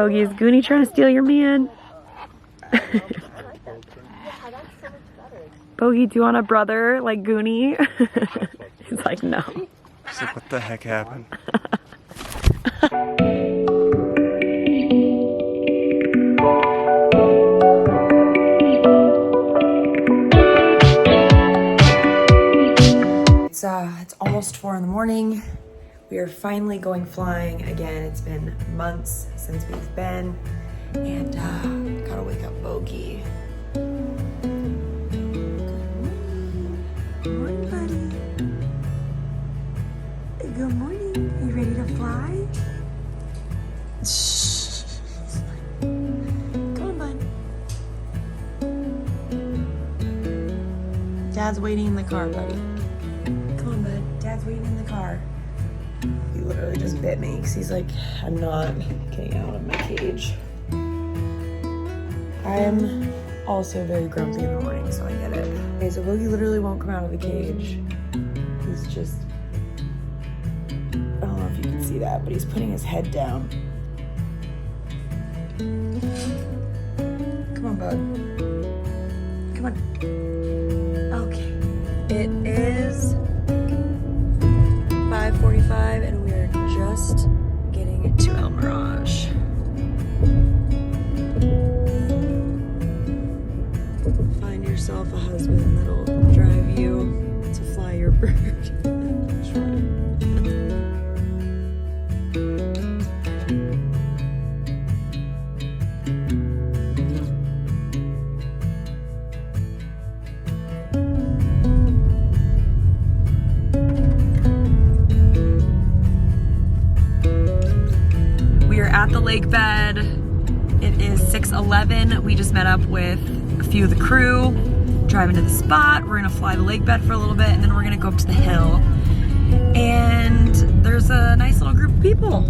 Bogey, is Goonie trying to steal your man? Bogey, do you want a brother like Goonie? He's like, no. He's like, what the heck happened? It's almost 4 in the morning. We are finally going flying again. It's been months since we've been, and gotta wake up Bogey. Good morning, buddy. Good morning. Are you ready to fly? Shh. Come on, bud. Dad's waiting in the car, buddy. Come on, bud. Dad's waiting in the car. He literally just bit me because he's like, I'm not getting out of my cage. I'm also very grumpy in the morning, so I get it. Okay, so Bogey literally won't come out of the cage. He's just, I don't know if you can see that, but he's putting his head down. Come on, bud. Come on. Okay. It is 5:45 and we are just getting to El Mirage. Find yourself a husband that'll drive you to fly your bird. At the lake bed. It is 6:11. We just met up with a few of the crew, driving to the spot. We're gonna fly the lake bed for a little bit, and then we're gonna go up to the hill. And there's a nice little group of people,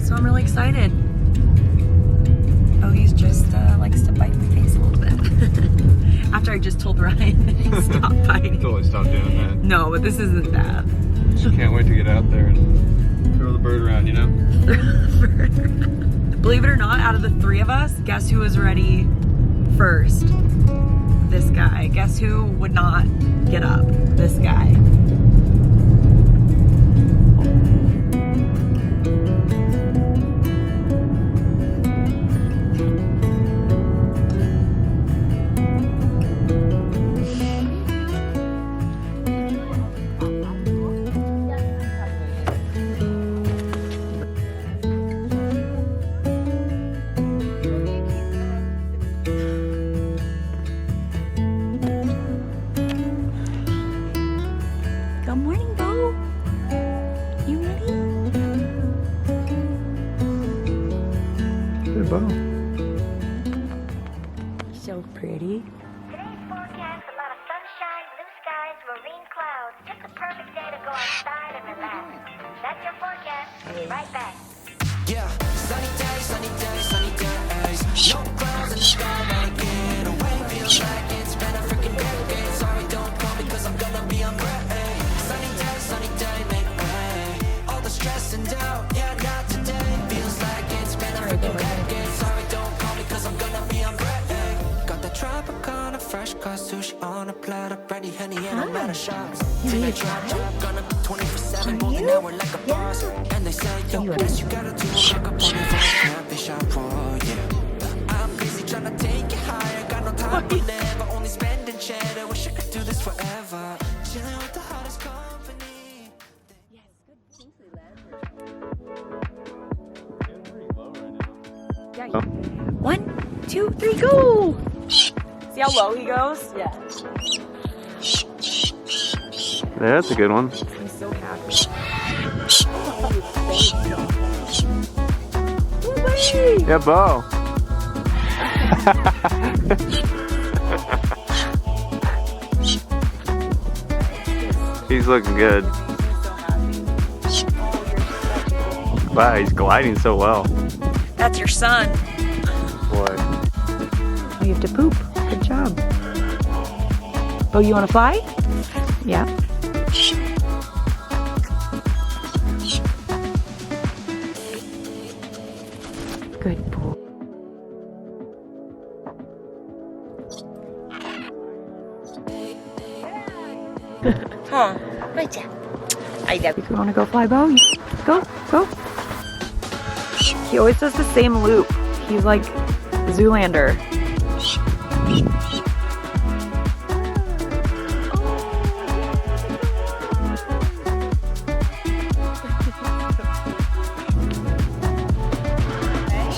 so I'm really excited. Bogey's just likes to bite my face a little bit. After I just told Ryan that he stopped biting. Totally stop doing that. No, but this isn't that. Just can't wait to get out there and throw the bird around, you know? Believe it or not, out of the 3 of us, guess who was ready first? This guy. Guess who would not get up? This guy. Good morning, Bo. You ready? Hey, Bo. So pretty. Today's forecast, a lot of sunshine, blue skies, marine clouds. Just a perfect day to go outside and relax. That's your forecast. I'll be right back. Yeah, sunny days, sunny days, sunny days. No clouds in the sky, but again, away feels like it's been a freaking decade. Sorry, don't call me 'cause I'm gonna be on break. Sunny day, make way. All the stress and doubt, yeah, not today. Feels like it's been a freaking decade. Sorry, don't call me 'cause I'm gonna be on break. Got the Tropicana, fresh cut sushi on a platter, brandy, honey, and I'm out of shots. Till I drop, gonna be 24/7, holding hour like a boss. And they say, yo, guess you gotta do a hook up on your phone, can't be sharp, oh yeah. I'm busy trying to take it higher, got no time to live, I only spending cheddar. Wish I could do this forever, chilling with the hottest company. Yeah. 1, 2, 3, go! See how low he goes? Yeah. Yeah, that's a good one. He's so happy. Yeah, Bo. He's looking good. Wow, he's gliding so well. That's your son. Boy. Oh, you have to poop. Good job. Oh, you want to fly? Yeah. Good boy. Huh. I know. If you want to go fly, Bo, go. He always does the same loop. He's like Zoolander.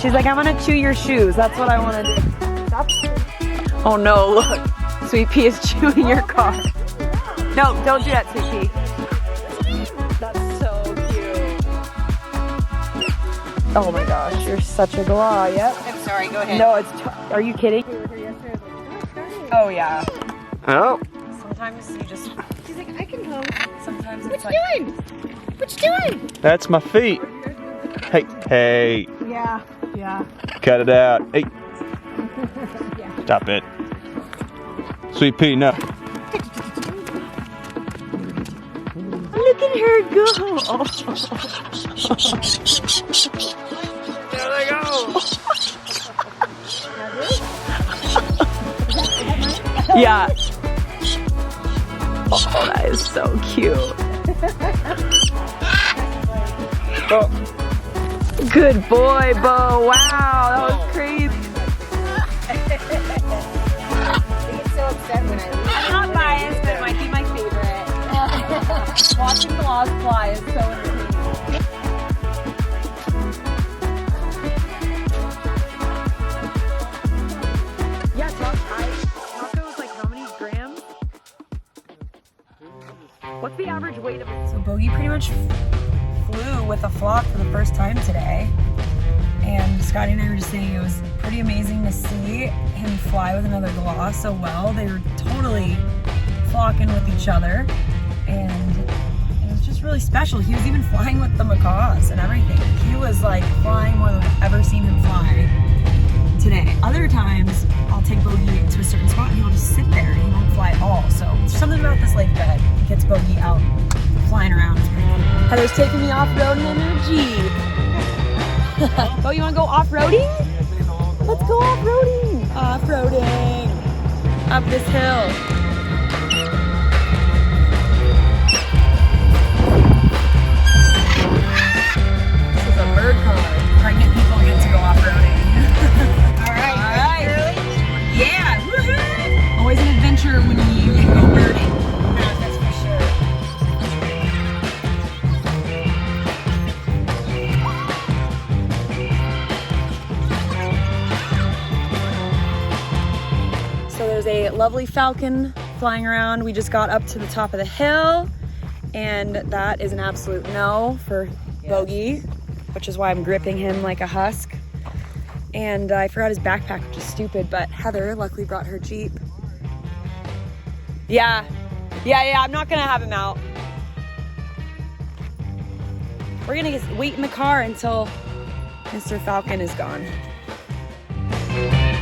She's like, I'm gonna chew your shoes. That's what I want to do. Stop. Oh no, look. Sweet Pea is chewing your car. No, don't do that, Sweet Pea. That's so cute. Oh my gosh, you're such a galah. Yep. I'm sorry, go ahead. No, are you kidding? Oh yeah. Oh. Sometimes you just, She's like, I can go. sometimes What it's you like. doing? What you doing? That's my feet. Hey. Yeah. Cut it out. Hey. Stop it. Sweet Pea, no. Look at her go. Oh. There they go. Yeah. Oh, that is so cute. Oh. Good boy, Bo. Wow, that was crazy. I get so upset when I leave. I'm not biased, but it might be my favorite. Watching the lost fly is so entertaining. Yeah, taco is like how many grams? What's the average weight of it? So Bogey pretty much flew with a flock for the first time today. And Scotty and I were just saying it was pretty amazing to see him fly with another galah so well. They were totally flocking with each other. And it was just really special. He was even flying with the macaws and everything. He was like flying more than I've ever seen him fly today. Other times I'll take Bogey to a certain spot and he'll just sit there and he won't fly at all. So there's something about this lake bed that gets Bogey out flying around. It's pretty cool. Heather's taking me off-roading in her Jeep. Oh, you want to go off-roading? Let's go off-roading. Off-roading. Up this hill. This is a bird car. Pregnant people get to go off-roading. All right. Yeah. Woohoo! Always an adventure when you go birding. That's for sure. So there's a lovely falcon flying around. We just got up to the top of the hill, and that is an absolute no for Bogey, which is why I'm gripping him like a husk. And I forgot his backpack, which is stupid, but Heather luckily brought her Jeep. Yeah, I'm not gonna have him out. We're gonna wait in the car until Mr. Falcon is gone.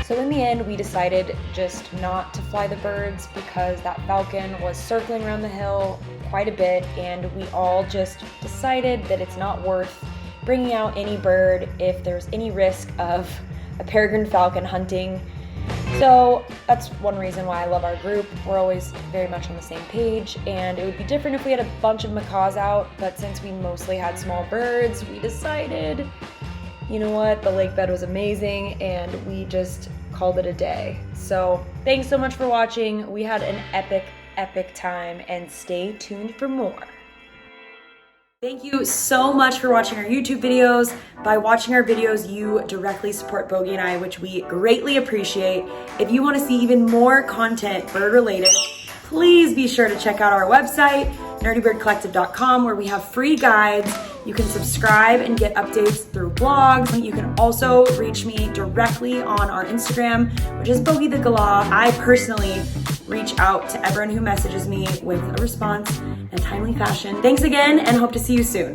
So in the end, we decided just not to fly the birds because that falcon was circling around the hill quite a bit, and we all just decided that it's not worth bringing out any bird if there's any risk of a peregrine falcon hunting. So that's one reason why I love our group. We're always very much on the same page, and it would be different if we had a bunch of macaws out, but since we mostly had small birds, we decided, you know what, the lake bed was amazing, and we just called it a day. So thanks so much for watching. We had an epic time, and stay tuned for more. Thank you so much for watching our YouTube videos. By watching our videos, you directly support Bogey and I, which we greatly appreciate. If you want to see even more content bird related, please be sure to check out our website, nerdybirdcollective.com, where we have free guides. You can subscribe and get updates through blogs. You can also reach me directly on our Instagram, which is Bogey the Galah. I personally reach out to everyone who messages me with a response in a timely fashion. Thanks again, and hope to see you soon.